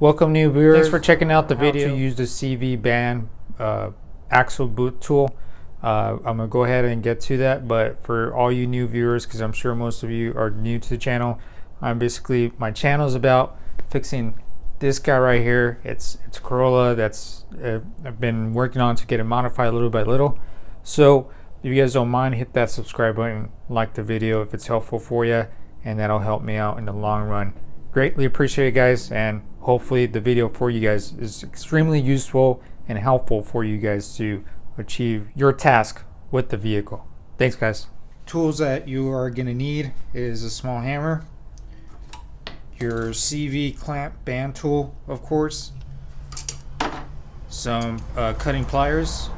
Welcome new viewers. Thanks for checking out the video. To use the CV band axle boot tool. I'm gonna go ahead and get to that, but for all you new viewers, because I'm sure most of you are new to the channel, my channel is about fixing this guy right here. It's a Corolla that's I've been working on to get it modified little by little. So if you guys don't mind, hit that subscribe button, like the video if it's helpful for you, and that'll help me out in the long run. Greatly appreciate it, guys, and hopefully the video for you guys is extremely useful and helpful for you guys to achieve your task with the vehicle. Thanks, guys. Tools that you are going to need is a small hammer, your CV clamp band tool, of course, some cutting pliers,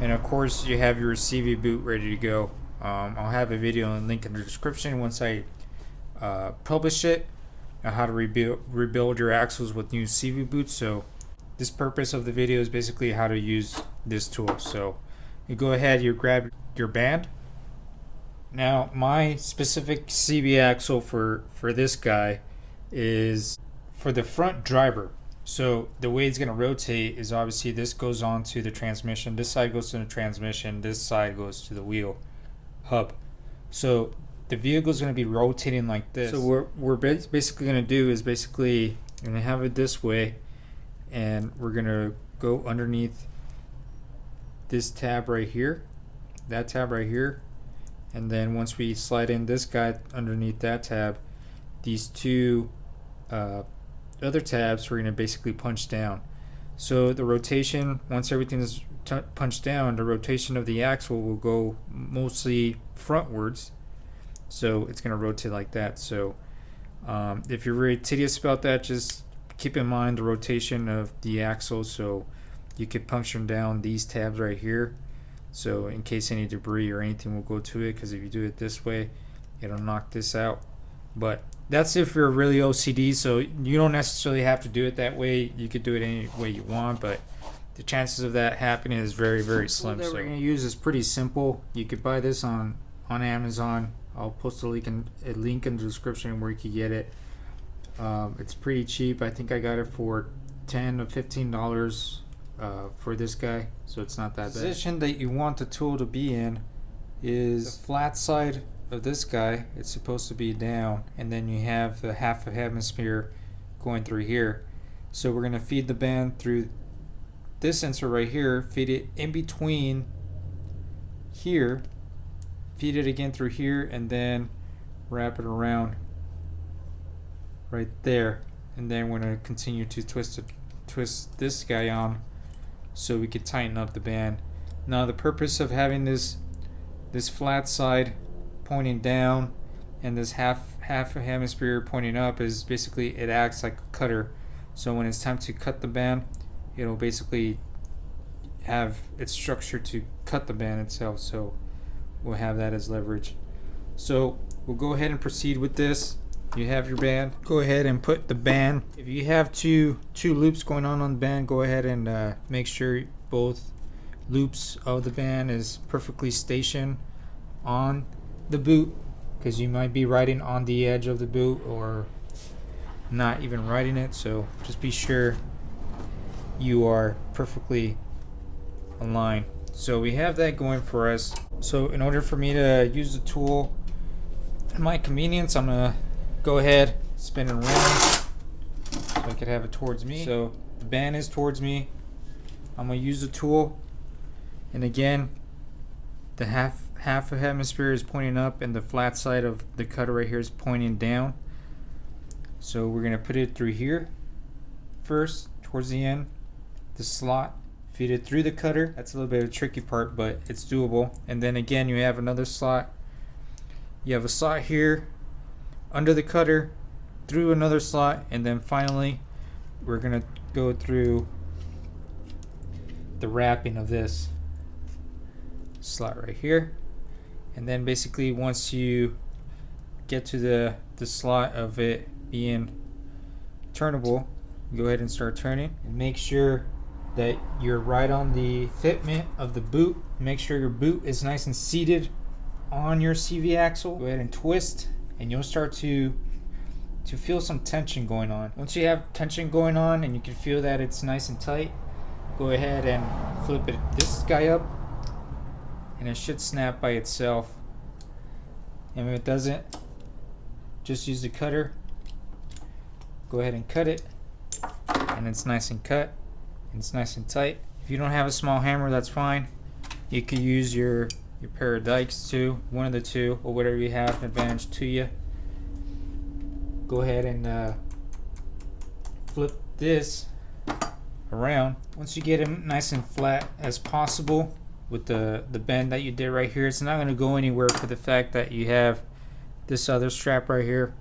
and of course you have your CV boot ready to go. I'll have a video and link in the description once I publish it on how to rebuild your axles with new CV boots. So this purpose of the video is basically how to use this tool. So you go ahead, you grab your band. Now my specific CV axle for this guy is for the front driver. So the way it's going to rotate is obviously this goes on to the transmission, this side goes to the transmission, this side goes to the wheel hub. So the vehicle is going to be rotating like this. So what we're basically going to do is basically going to have it this way, and we're going to go underneath this tab right here, that tab right here, and then once we slide in this guy underneath that tab, these two other tabs we're going to basically punch down. So the rotation, once everything is punched down, the rotation of the axle will go mostly frontwards. So it's going to rotate like that. So if you're very tedious about that, just keep in mind the rotation of the axle. So you could puncture down these tabs right here, so in case any debris or anything will go to it, because if you do it this way, it'll knock this out. But that's if you're really OCD, so you don't necessarily have to do it that way. You could do it any way you want, but the chances of that happening is very, very slim. So what we're going to use is pretty simple. You could buy this on Amazon. I'll post a link in the description where you can get it. It's pretty cheap. I think I got it for $10 to $15 for this guy, so it's not that bad. The position that you want the tool to be in is the flat side of this guy. It's supposed to be down, and then you have the half a hemisphere going through here. So we're going to feed the band through this insert right here, feed it in between here, feed it again through here, and then wrap it around right there. And then we're going to continue to twist this guy on so we could tighten up the band. Now the purpose of having this flat side pointing down and this half a hemisphere pointing up is basically it acts like a cutter. So when it's time to cut the band, it'll basically have its structure to cut the band itself. So we'll have that as leverage. So we'll go ahead and proceed with this. You have your band. Go ahead and put the band. If you have two loops going on the band, go ahead and make sure both loops of the band is perfectly stationed on the boot, because you might be riding on the edge of the boot or not even riding it. So just be sure you are perfectly aligned. So we have that going for us. So in order for me to use the tool at my convenience, I'm gonna go ahead, spin it around so I could have it towards me. So the band is towards me. I'm gonna use the tool, and again, the half a hemisphere is pointing up, and the flat side of the cutter right here is pointing down. So we're gonna put it through here first, towards the end, the slot. Feed it through the cutter. That's a little bit of a tricky part, but it's doable. And then again, you have another slot. You have a slot here under the cutter, through another slot, and then finally we're gonna go through the wrapping of this slot right here. And then basically once you get to the slot of it being turnable, go ahead and start turning, and make sure that you're right on the fitment of the boot. Make sure your boot is nice and seated on your CV axle. Go ahead and twist, and you'll start to to feel some tension going on. Once you have tension going on and you can feel that it's nice and tight, go ahead and flip this guy up, and it should snap by itself. And if it doesn't, just use the cutter, go ahead and cut it, and it's nice and cut, and it's nice and tight. If you don't have a small hammer, that's fine. You could use your pair of dikes too, one of the two, or whatever you have advantage to you. Go ahead and flip this around. Once you get them nice and flat as possible with the bend that you did right here, it's not going to go anywhere for the fact that you have this other strap right here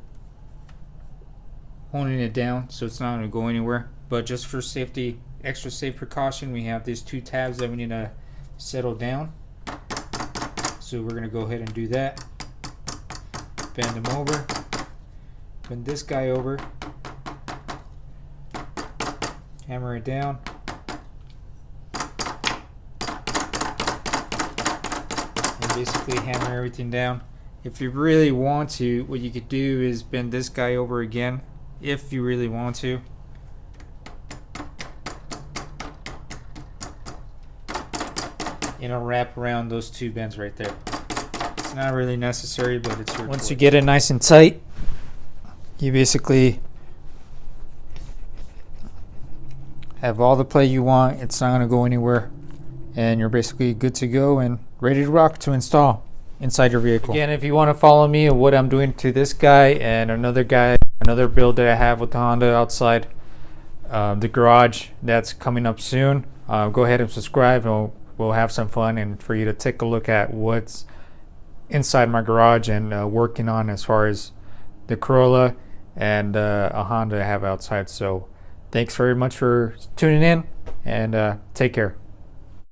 holding it down, so it's not going to go anywhere. But just for safety, extra safe precaution, we have these two tabs that we need to settle down. So we're going to go ahead and do that. Bend them over. Bend this guy over. Hammer it down. And basically hammer everything down. If you really want to, what you could do is bend this guy over again, if you really want to. And it'll wrap around those two bends right there. It's not really necessary, but it's your Once you get it nice and tight, you basically have all the play you want. It's not going to go anywhere, and you're basically good to go and ready to rock to install inside your vehicle. Again, if you want to follow me and what I'm doing to this guy and another build that I have with the Honda outside the garage that's coming up soon, go ahead and subscribe, and we'll have some fun, and for you to take a look at what's inside my garage and working on as far as the Corolla and a Honda I have outside. So thanks very much for tuning in, and take care.